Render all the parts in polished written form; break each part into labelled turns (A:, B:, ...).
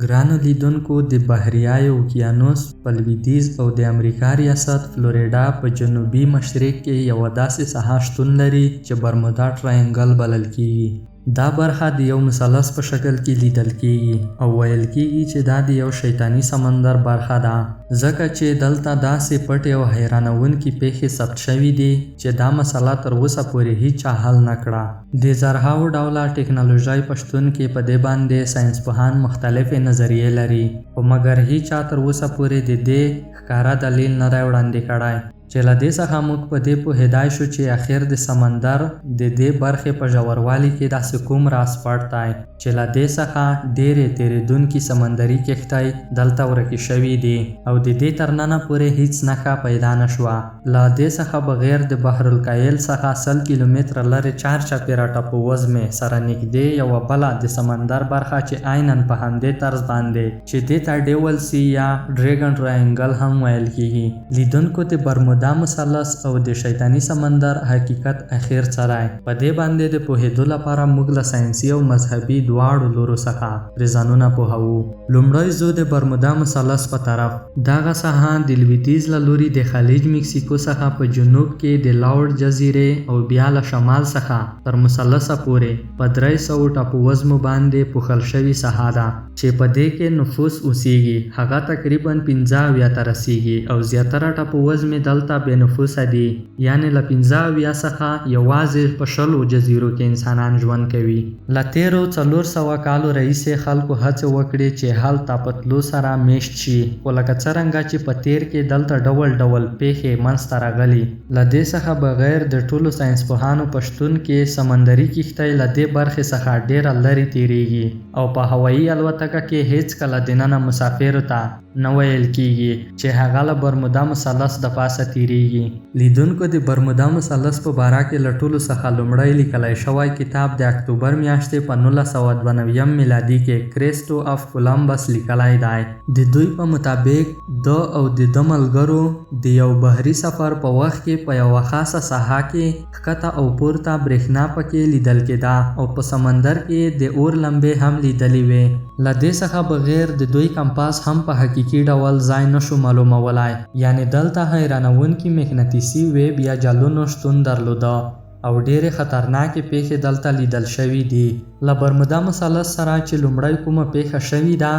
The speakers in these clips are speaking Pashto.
A: ګرانو لیدونکو، د بحریای اوقیانوس په لویدیځ او د امریکا ریاست فلوریډا په جنوبي مشرق کې یوه داسې ساحه شتون لري چې برمودا ټراینګل بلل کیږي. دا برخه د یو مثلث په شکل کې لیدل کیږي او ویل کیږي چې دا د یو شیطاني سمندر برخه ده، ځکه چې دلته داسې پټې او حیرانوونکې پیښې ثبت شوي دي چې دا مسله تر اوسه پورې هیچا حل نه کړه. د زرهاو ډوله ټکنالوژۍ په شتون کې په دې باندې ساینسپوهان مختلفې نظریې لري، خو مګر هیچا تر اوسه پورې د دې ښکاره دلیل نه دی وړاندې کړی چې له دې څخه موږ په دې پوهیدای شو چې اخر د سمندر د دې برخې په ژوروالي کې داسې کوم راز پټ دی چې له دې څخه ډېرې تېرېدونکي سمندري کښتۍ دلته ورکې شوي دي او د دې تر ننه پورې هیڅ نښه پیدا نه شوه. له دې څخه بغیر د بحرالکایل څخه 100 کیلومتره لرې چارچاپېره ټاپووزمې سره نږدې یوه بله د سمندر برخه چې عیناً په همدې طرز باندې چې دې ته ډیول سی یا ډریګن ټراینګل هم ویل کیږي. لیدونکو، د برمودا مثلث او د شیطاني سمندر حقیقت اخر څه دی؟ په دې باندې د پوهېدو لپاره موږ له ساینسي او مذهبي دواړو لورو څخه پرې ځانونه پوهوو. لومړی ځو د برمودا مثلث په طرف. دغه ساحه د لویدیځ له لوري د خلیج مکسیکو څخه په جنوب کې د لاورډ جزیرې او بیا له شمال څخه تر مثلثه پورې په 300 ټاپووزمو باندې پوښل شوې ساحه ده چې په دې کې نفوس اوسیږي. هغه تقریبا 15 ته رسیږي او زیاتره ټاپووزمې دلته بې نفوسه دي، یعنی له 15 څخه یوازې په 20 جزیرو کې انسانان ژوند کوي. له تیرو 400 کالو راهیسې خلکو هڅې وکړې چې هلته په تلو سره میشت شي، خو لکه څرنګه چې په تیر کې دلته ډول ډول پیښې منځته راغلي. له دې څخه بغیر د ټولو ساینسپوهانو په شتون کې سمندري کښتۍ له دې برخې څخه ډیره لرې تیریږي او په هوایي الوتکه کې هیڅکله دننه مسافرو ته نه ویل کیږي چې هغه له برمودا مثلث د پاسه تیریږي. لیدونکو، د برمودا مثلث په باره کې له ټولو څخه لومړی لیکلی شوی کتاب د اکتوبر میاشتې په 1992 میلادي کې کریسټو اف کولمبس لیکلی دی. د دوی په مطابق د او د ده ملګرو د یو بحري سفر په وخت کې په یوه خاصه ساحه کې ښکته او پورته برېښنا پکې لیدل کېده او په سمندر کې د اور لمبې هم لیدلې وې. له دې څخه بغیر د دوی کمپاس هم په حقیقي ډول ځای نشو معلومولای، یعنی دلته حیرانوونکي مقناطیسي ویب یا جالونو شتون درلوده او ډېرې خطرناکې پیښې دلته لیدل شوي دي. له برمودا مثلث سره چې لومړی کومه پیښه شوې ده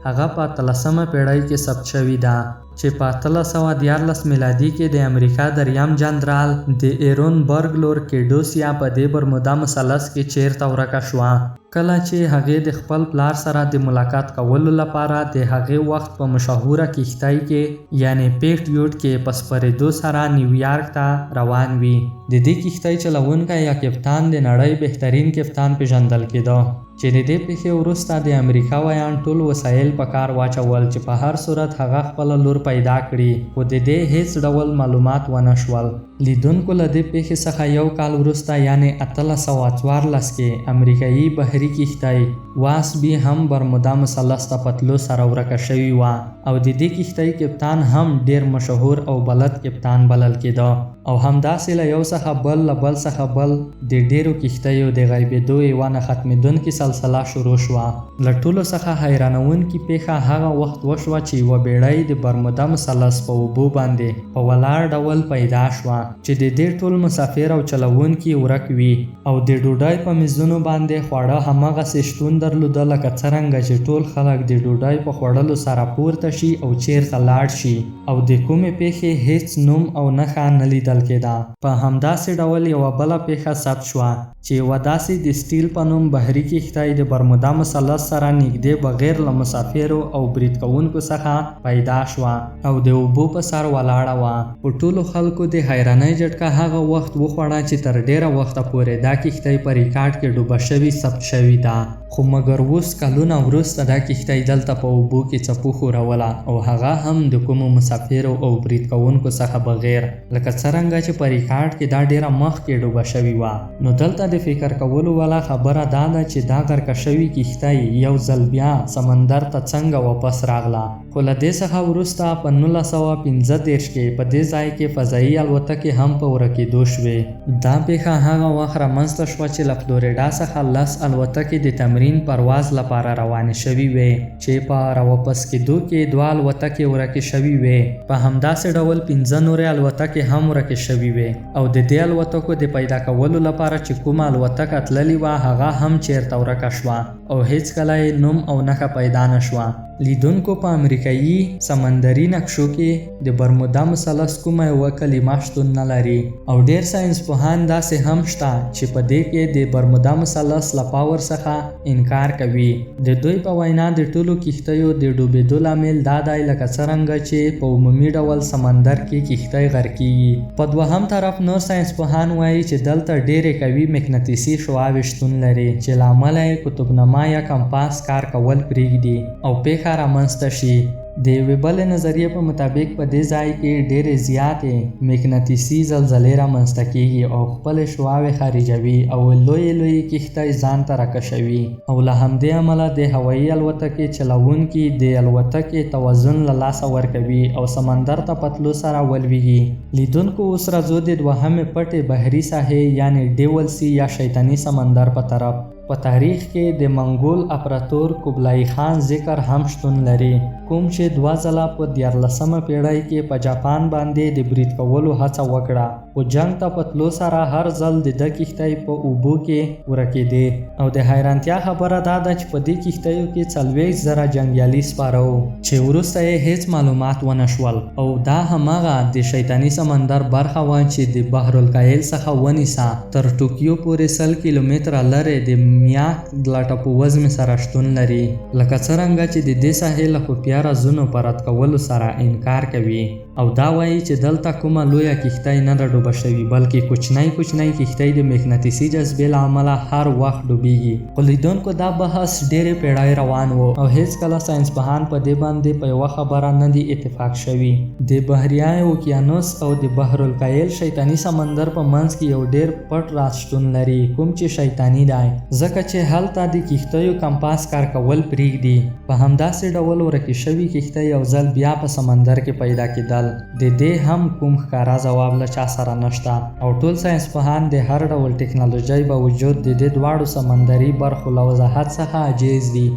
A: هغه په 13مه پیړۍ کې ثبت شوې ده چې په 1814 میلادي کې د امریکا دریم جنرال د ایرون برګلور کیډوسیا په دې برمودا مثلث کې چیرته ورکه شوه. کله چې هغې د خپل پلار سره د ملاقات کولو لپاره د هغې وخت په مشهوره کښتۍ کې یعنی پیټریوټ کې په سپرېدو سره نیویارک ته روان وي. د دې کښتۍ چلوونکی یا کپتان د نړۍ بهترین کپتان پیژندل کېده چې د دې پیښې وروسته د امریکا ویان ټول وسایل په کار واچول چې په هر صورت هغه خپله لور پیدا کړي، خو د دې هیڅ ډول معلومات ونه شول. لیدونکو، له دې پیښې څخه یو کال وروسته یعنی 1814 کې امریکایي بحري کښتۍ واسبي هم برمودا مثلث ته په تلو سره ورکه شوې وه او د دې کښتۍ کپتان هم ډیر مشهور او بلد کپتان بلل کېده او همداسې له یو څخه بل له بل څخه بل د ډیرو کښتیو د غیبېدو یوه نه ختمېدونکې سلسله شروع شوه. له ټولو څخه حیرانوونکې پیښه هغه وخت وشوه چې یوه بیړۍ د برمودا مثلث په اوبو باندې په ولاړ ډول پیدا شوه چې د دې ټول مسافر او چلوونکي ورک وي او د ډوډۍ په میزونو باندې خواړه هماغسې شتون درلوده لکه څرنګه چې ټول خلک د ډوډۍ په خوړلو سره پورته شي او چیرته لاړ شي او د کومې پیښې هیڅ نوم او نښه نه لیدل کېده. په همداسې ډول یوه بله پیښه ثبت شوه چې یوه داسې د سټیل په نوم بحري کښتۍ د برمودا مثلث سره نږدې بغیر له مسافرو او برید کوونکو څخه پیدا شوه او د اوبو په سر ولاړه وه. په ټولو خلکو د حیرانۍ جټکه هغه وخت وخوړه چې تر ډیره وخته پورې دا کښتۍ په ریکارډ کې ډوبه شوې ثبت شوې ده، خو مګر اوس کلونه وروسته دا کښتۍ دلته په اوبو کې څپو خوروله او هغه هم د کومو مسافرو او برید کوونکو څخه بغیر، لکه څرنګه چې په ریکارډ کې دا ډیره مخکې ډوبه شوې وه. نو دلته د فکر کولو والا خبره دا ده چې دا غرقه شوې کښتۍ یو ځل بیا سمندر ته څنګه واپس راغله، خو له دې څخه وروسته په 1935 کې په دې ځای کې فضایي الوتکې هم په ورکېدو شوې. دا پیښه هغه وخت رامنځته شوه چې له فلوریډا څخه 10 الوتکې د تمرین پرواز لپاره روانې شوې وې چې په راواپس کېدو کې 2 الوتکې ورکې شوې وې. په همداسې ډول 15 نورې الوتکې هم ورکې شوې وې او د دې الوتکو د پیدا کولو لپاره چې کومه الوتکه تللې وه هغه هم چیرته ورکه شوه او هیڅکله یې نوم او نښه پیدا نه شوه. لیدونکو په امریکایي سمندري نقشو کې د برمودا مثلث کومه یوه کلمه شتون نه لري او ډیر ساینسپوهان داسې هم شته چې په دې کې د برمودا مثلث له پاور څخه انکار کوي. د دوی په وینا د ټولو کښتیو د ډوبېدو لامل دا دی لکه څرنګه چې په عمومي ډول سمندر کې کښتۍ غرق کیږي. په دوهم طرف نور ساینسپوهان وایي چې دلته ډېرې قوي مقناطیسي شعاوې شتون لري چې له امله یې قطبنما یا کمپاس کار کول پرېږدي او پیښه رامنځته شي. د یوې بلې نظریې په مطابق په دې ځای کې ډېرې زیاتې مقناطیسي زلزلې رامنځته کیږي او خپلې شعاوې خارجوي او لویې کښتۍ ځان ته راکشوي او له همدې امله د هوایي الوتکې چلوونکي د الوتکې توازن له لاسه ورکوي او سمندر ته په تلو سره ولویږي. لیدونکو اوس راځو د دوهمې پټې بحري ساحې یعنې ډیول سی یا شیطاني سمندر په طرف. په تاریخ کې د منګول امپراتور قبلای خان ذکر هم شتون لري کوم چې 2 ځله په 14مه پیړۍ کې په جاپان باندې د برید کولو هڅه وکړه خو جنگ ته په تلو سره هر ځل د ده کښتۍ په اوبو کې ورکېدې او د حیرانتیا خبره دا ده چې په دې کښتیو کې 40,000 جنګیالي سپاره وو چې وروسته یې هیڅ معلومات ونه شول او دا هماغه د شیطاني سمندر برخه وه چې د بحرالکاهل څخه ونیسه تر ټوکیو پورې 100 کیلومتره لرې د میاک د ټاپووزمې سره شتون لري لکه څرنګه چې د دې ساحې له خفیه رازونو په رد کولو سره انکار کوي او دا وایي چې دلته کومه لویه کښتۍ نه ده ډوبه شوې بلکې کوچنۍ کښتۍ د مقناطیسي جذبې له امله هر وخت ډوبیږي. خو لیدونکو دا بحث ډېرې پیړۍ روان و او هیڅکله ساینسپوهان په دې باندې په یوه خبره نه دي اتفاق شوي. د بحریه اوقیانوس او د بحرالکاهل شیطاني سمندر په منځ کې یو ډېر پټ راز شتون لري کوم چې شیطاني دی ځکه چې هلته د کښتیو کمپاس کار کول پرېږدي. په همداسې ډول ورکې شوي کښتۍ یو ځل بیا په سمندر کې پیدا کېدل د دې هم کوم ښکاره ځواب له چا سره نشته او ټول ساینسپوهان د هر ډول ټکنالوژۍ باوجود د دې دواړو سمندري برخو له وضاحت څخه عاجز دي.